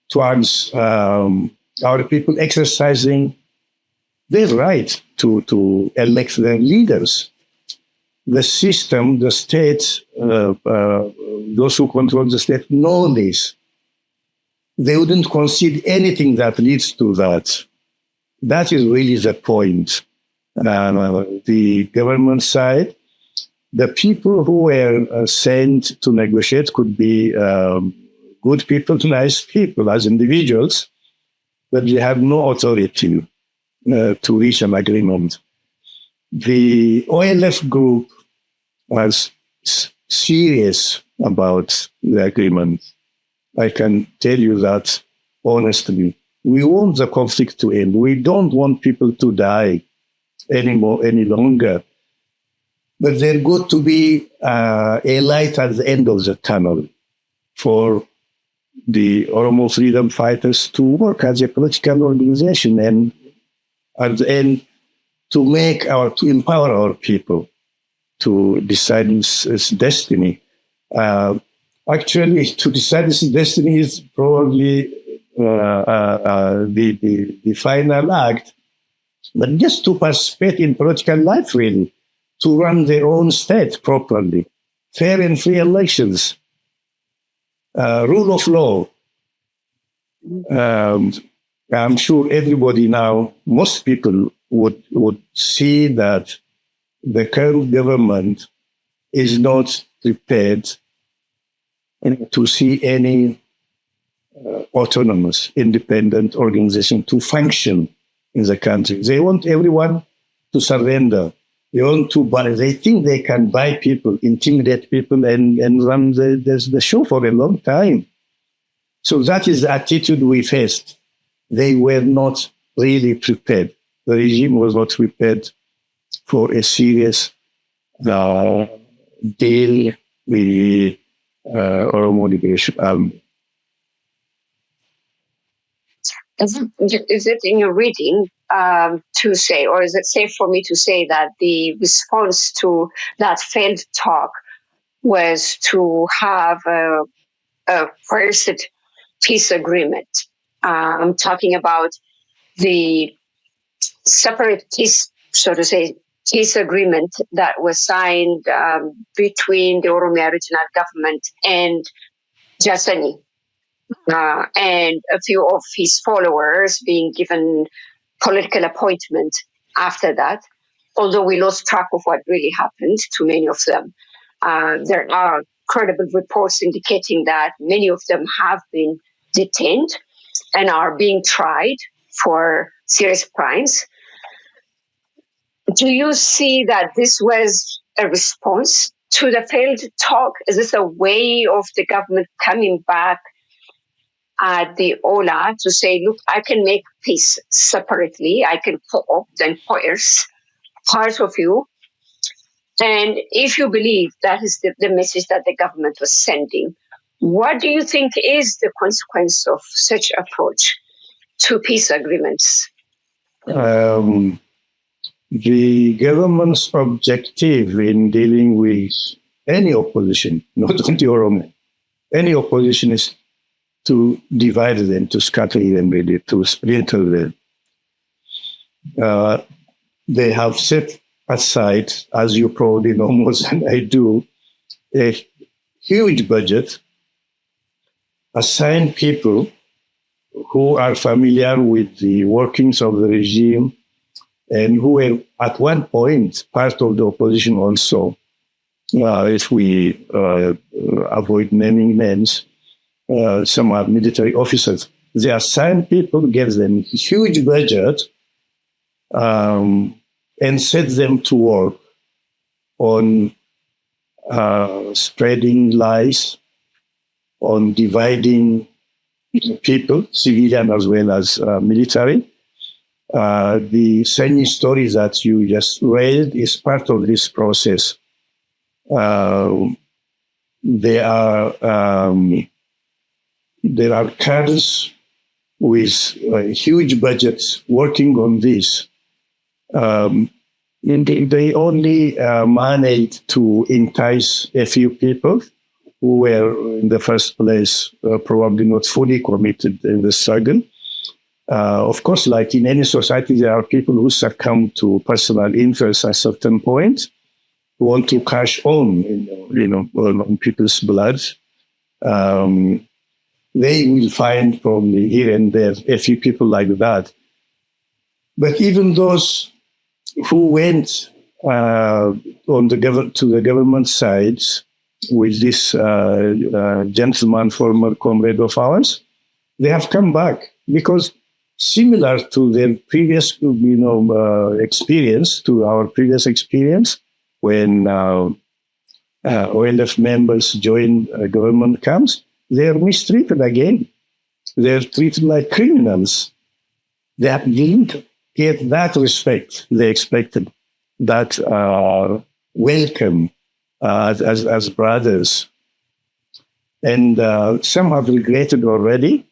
towards our people exercising their right to elect their leaders. The system, the state, those who control the state know this. They wouldn't concede anything that leads to that. That is really the point. The government side, the people who were sent to negotiate could be good people, nice people as individuals, but they have no authority to reach an agreement. The OLF group was serious about the agreement. I can tell you that honestly. We want the conflict to end. We don't want people to die any longer. But there got to be a light at the end of the tunnel for the Oromo freedom fighters to work as a political organization and at the end to empower our people to decide its destiny. Actually, to decide its destiny is probably the final act, but just to participate in political life, really, to run their own state properly, fair and free elections, rule of law. I'm sure everybody now, most people would see that the current government is not prepared to see any autonomous, independent organization to function in the country. They want everyone to surrender. They want to buy. They think they can buy people, intimidate people, and run the show for a long time. So that is the attitude we faced. They were not really prepared. The regime was not prepared for a serious deal with the Oromo Liberation Army. Is it in your reading to say, or is it safe for me to say that the response to that failed talk was to have a first peace agreement? I'm talking about the separate peace, so to say, peace agreement that was signed between the Oromia regional government and Jasani. And a few of his followers being given political appointment after that, although we lost track of what really happened to many of them. There are credible reports indicating that many of them have been detained and are being tried for serious crimes. Do you see that this was a response to the failed talk? Is this a way of the government coming back at the OLA to say, look, I can make peace separately. I can co-opt and coerce part of you. And if you believe that is the message that the government was sending, what do you think is the consequence of such approach to peace agreements? The government's objective in dealing with any opposition, not only Oromo, any opposition is to divide them, to scatter them, really, to splinter them. They have set aside, as you probably know more than I do, a huge budget, assigned people who are familiar with the workings of the regime and who were at one point part of the opposition also. If we avoid naming names, some are military officers. They assigned people, gave them huge budget, and set them to work on spreading lies, on dividing people, civilian as well as military. The Senyi story that you just read is part of this process. There are cadres with huge budgets working on this. They only managed to entice a few people who were, in the first place, probably not fully committed in the struggle. Of course, like in any society, there are people who succumb to personal interests at a certain point, who want to cash on, on people's blood. They will find probably here and there a few people like that. But even those who went to the government side with this gentleman, former comrade of ours, they have come back because similar to their previous, experience, to our previous experience, when OLF members join government camps, they are mistreated again. They are treated like criminals. They didn't get that respect they expected, that welcome as brothers. And some have regretted already.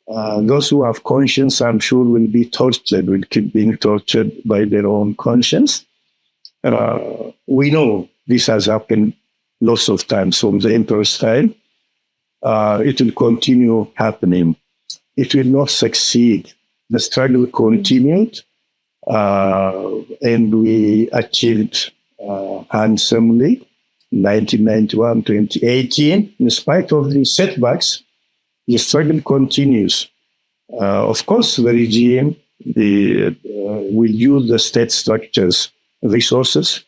Those who have conscience, I'm sure, will be tortured, will keep being tortured by their own conscience. We know this has happened lots of times from the emperor's time. It will continue happening. It will not succeed. The struggle continued, and we achieved handsomely 1991, 2018. In spite of the setbacks, the struggle continues. Of course, the regime will use the state structures, resources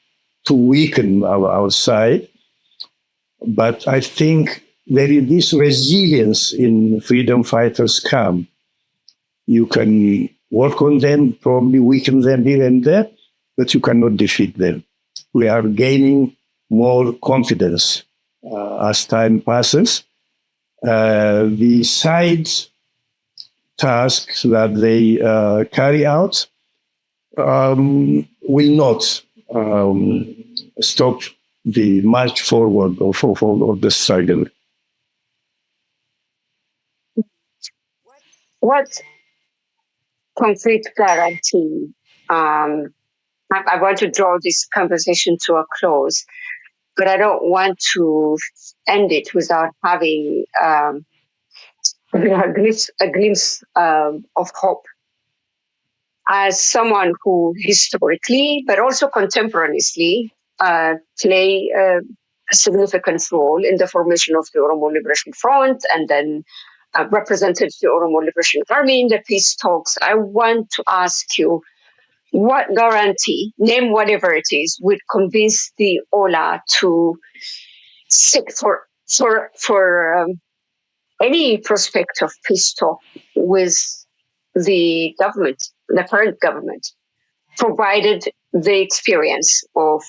to weaken our side. But I think there is this resilience in freedom fighters' camp. You can work on them, probably weaken them here and there, but you cannot defeat them. We are gaining more confidence as time passes. The side tasks that they carry out will not stop the march forward of the struggle. What concrete guarantee? I want to draw this conversation to a close, but I don't want to end it without having a glimpse of hope. As someone who historically, but also contemporaneously, play a significant role in the formation of the Oromo Liberation Front and then represented the Oromo Liberation Army in the peace talks, I want to ask you, what guarantee, name whatever it is, would convince the OLA to seek for any prospect of peace talk with the government, the current government, provided the experience of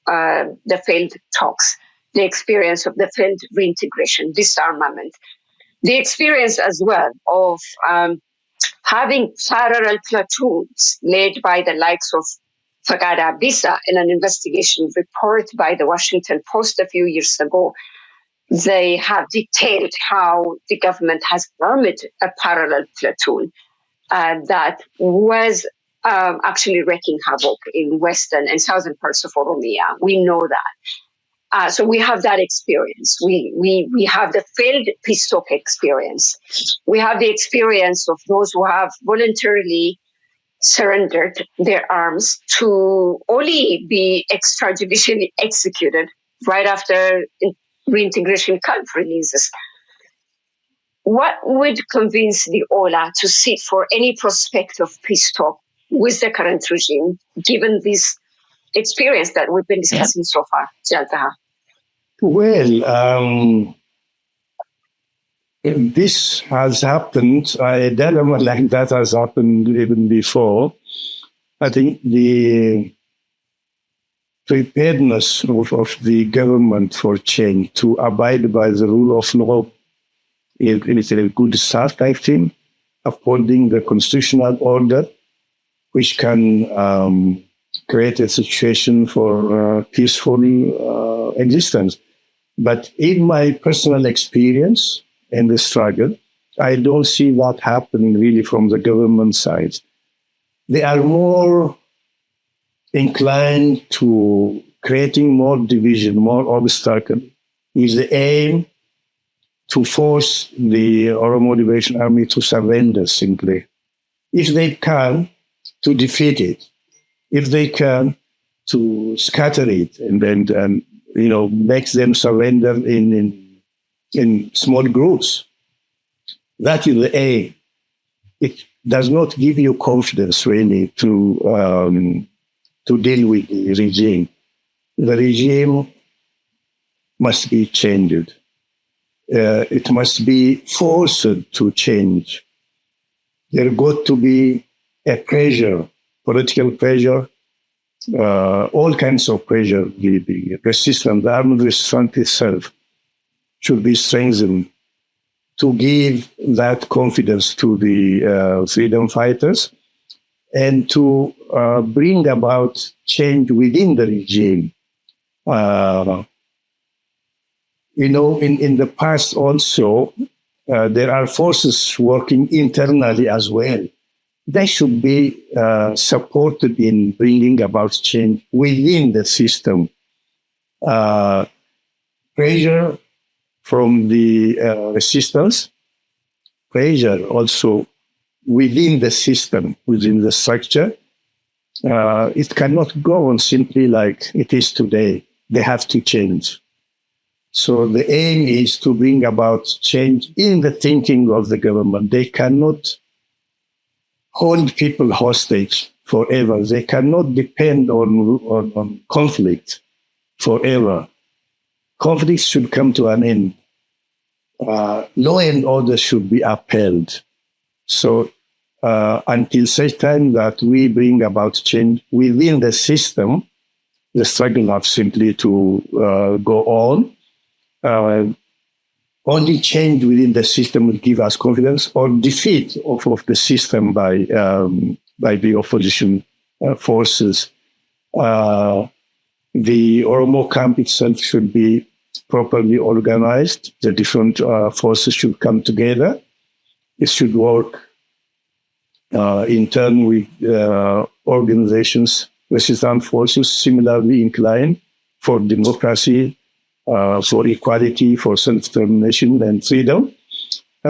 the failed talks, the experience of the failed reintegration, disarmament, the experience as well of having parallel platoons led by the likes of Taha Abdi in an investigation report by the Washington Post a few years ago. They have detailed how the government has armed a parallel platoon that was actually wreaking havoc in western and southern parts of Oromia. We know that. So we have that experience. We have the failed peace talk experience. We have the experience of those who have voluntarily surrendered their arms to only be extrajudicially executed right after reintegration camp releases. What would convince the OLA to sit for any prospect of peace talk with the current regime, given this experience that we've been discussing so far, Taha? Well, this has happened. A dilemma like that has happened even before. I think the preparedness of the government for change to abide by the rule of law is a good start, I think, upholding the constitutional order, which can create a situation for peaceful existence. But in my personal experience in the struggle, I don't see that happening really from the government side. They are more inclined to creating more division, more obstacle, with the aim to force the Oromo Liberation Army to surrender simply. If they can, to defeat it. If they can, to scatter it and then makes them surrender in small groups. That is the aim. It does not give you confidence really to deal with the regime. The regime must be changed. It must be forced to change. There got to be a pressure, political pressure, all kinds of pressure. The resistance, the armed resistance itself should be strengthened to give that confidence to the freedom fighters and to bring about change within the regime. In the past also, there are forces working internally as well. They should be supported in bringing about change within the system. Pressure from the resistance, pressure also within the system, within the structure. It cannot go on simply like it is today. They have to change. So the aim is to bring about change in the thinking of the government. They cannot hold people hostage forever. They cannot depend on conflict forever. Conflicts should come to an end. Law and order should be upheld. So until such time that we bring about change within the system. The struggle not simply to go on. Only change within the system will give us confidence, or defeat of the system by the opposition forces. The Oromo camp itself should be properly organized. The different forces should come together. It should work in turn with organizations, resistant forces similarly inclined for democracy, for equality, for self-determination and freedom,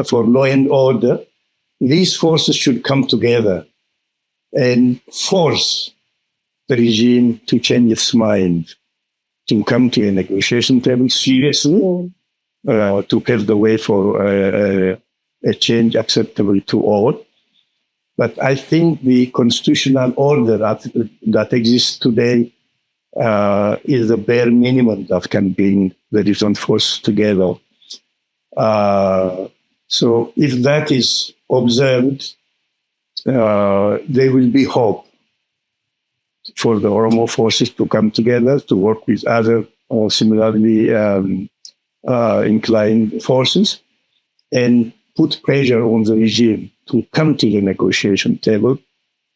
for law and order. These forces should come together and force the regime to change its mind, to come to a negotiation table seriously, to pave the way for a change acceptable to all. But I think the constitutional order that exists today is the bare minimum that can bring the different forces together. So if that is observed, there will be hope for the Oromo forces to come together, to work with other similarly inclined forces, and put pressure on the regime to come to the negotiation table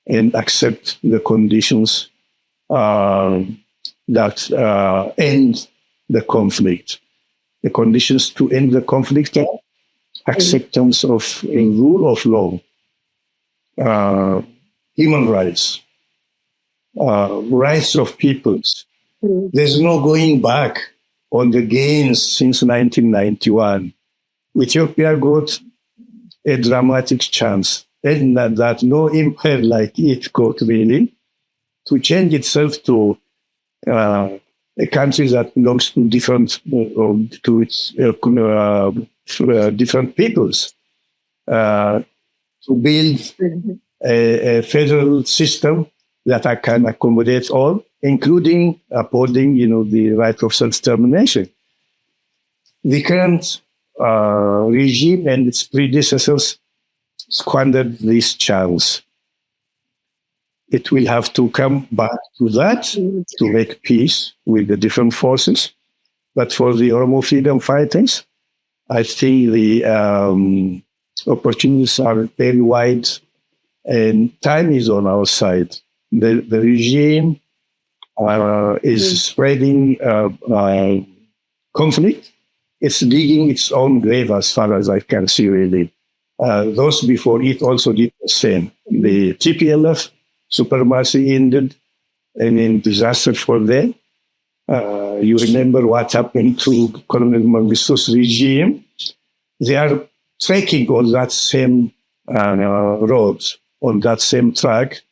and accept the conditions that end the conflict. The conditions to end the conflict are acceptance of a rule of law, human rights, rights of peoples. There's no going back on the gains since 1991. Ethiopia got a dramatic chance, and that no empire like it got really, to change itself to a country that belongs to different different peoples, to build a federal system that can accommodate all, including upholding, the right of self-determination. The current regime and its predecessors squandered this chance. It will have to come back to that to make peace with the different forces. But for the Oromo freedom fighters, I think the opportunities are very wide, and time is on our side. The regime is spreading conflict. It's digging its own grave as far as I can see, really. Those before it also did the same. The TPLF supremacy ended in disaster for them. You remember what happened to Colonel Mengistu's regime. They are trekking on that same road, on that same track.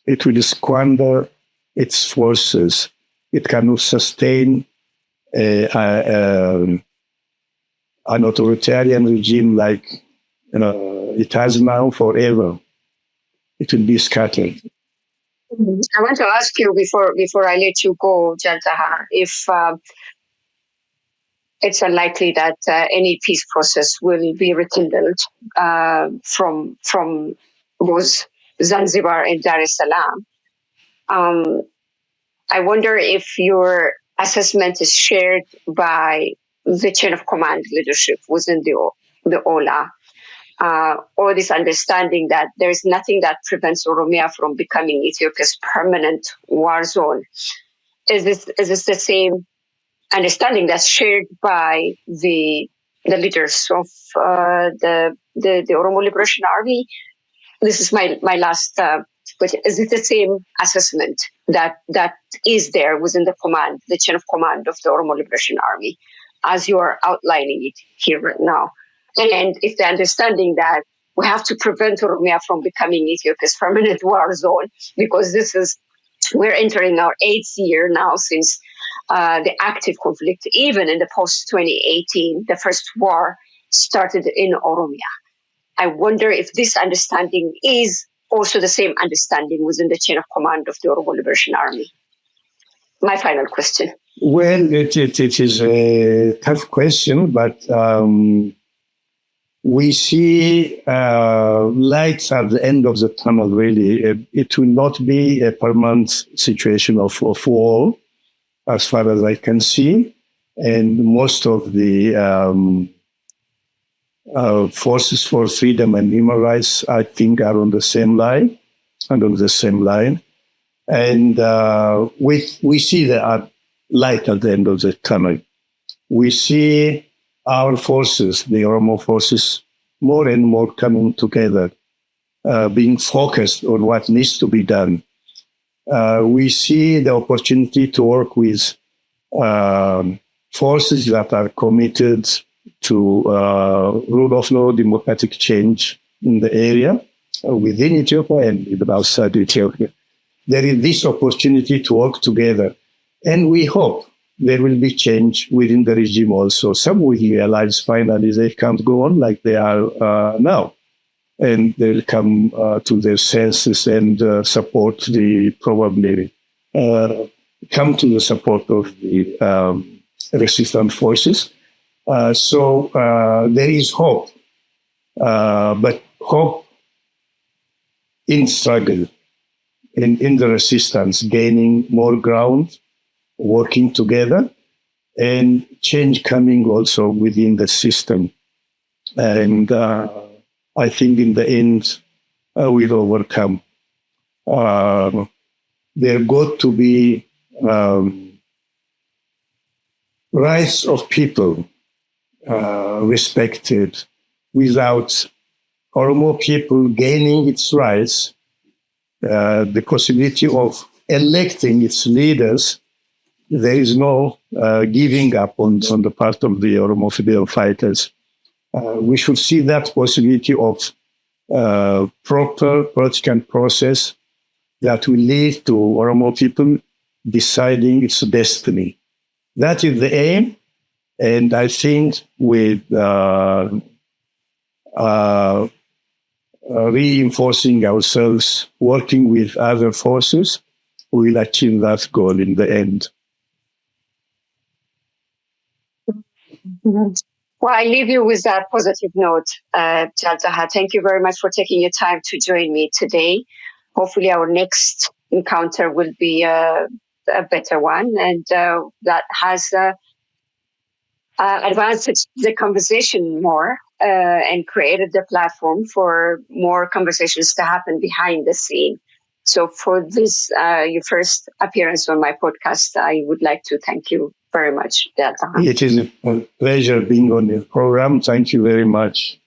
It will squander its forces. It cannot sustain an authoritarian regime like it has now forever. It will be scattered. I want to ask you before I let you go, Taha, if it's unlikely that any peace process will be rekindled from both Zanzibar and Dar es Salaam. I wonder if your assessment is shared by the chain of command leadership within the OLA, or this understanding that there is nothing that prevents Oromia from becoming Ethiopia's permanent war zone. Is this the same understanding that's shared by the leaders of the Oromo Liberation Army? This is my last question. Is it the same assessment that is there within the chain of command of the Oromo Liberation Army, as you are outlining it here right now? And if the understanding that we have to prevent Oromia from becoming Ethiopia's permanent war zone, because we're entering our 8th year now since the active conflict, even in the post-2018, the first war started in Oromia. I wonder if this understanding is also the same understanding within the chain of command of the Oromo Liberation Army. My final question. Well, it is a tough question, but we see lights at the end of the tunnel, really. It will not be a permanent situation of war, as far as I can see. And most of the forces for freedom and human rights, I think, are on the same line. And we see the light at the end of the tunnel. We see our forces, the Oromo forces, more and more coming together, being focused on what needs to be done. We see the opportunity to work with forces that are committed to rule of law, democratic change in the area, within Ethiopia and outside Ethiopia. There is this opportunity to work together. And we hope there will be change within the regime also. Some will realize finally they can't go on like they are now. And they'll come to their senses and support probably come to the support of the resistant forces. So there is hope, but hope in struggle, in the resistance, gaining more ground, working together, and change coming also within the system. And I think in the end, we'll overcome. There got to be rights of people respected. Without Oromo people gaining its rights, the possibility of electing its leaders, there is no giving up on the part of the Oromo freedom fighters. We should see that possibility of proper political process that will lead to Oromo people deciding its destiny. That is the aim. And I think with reinforcing ourselves, working with other forces, we will achieve that goal in the end. Well, I leave you with that positive note, Taha. Thank you very much for taking your time to join me today. Hopefully our next encounter will be a better one, and that has advanced the conversation more and created the platform for more conversations to happen behind the scene. So for this, your first appearance on my podcast, I would like to thank you very much, Taha. It is a pleasure being on your program. Thank you very much.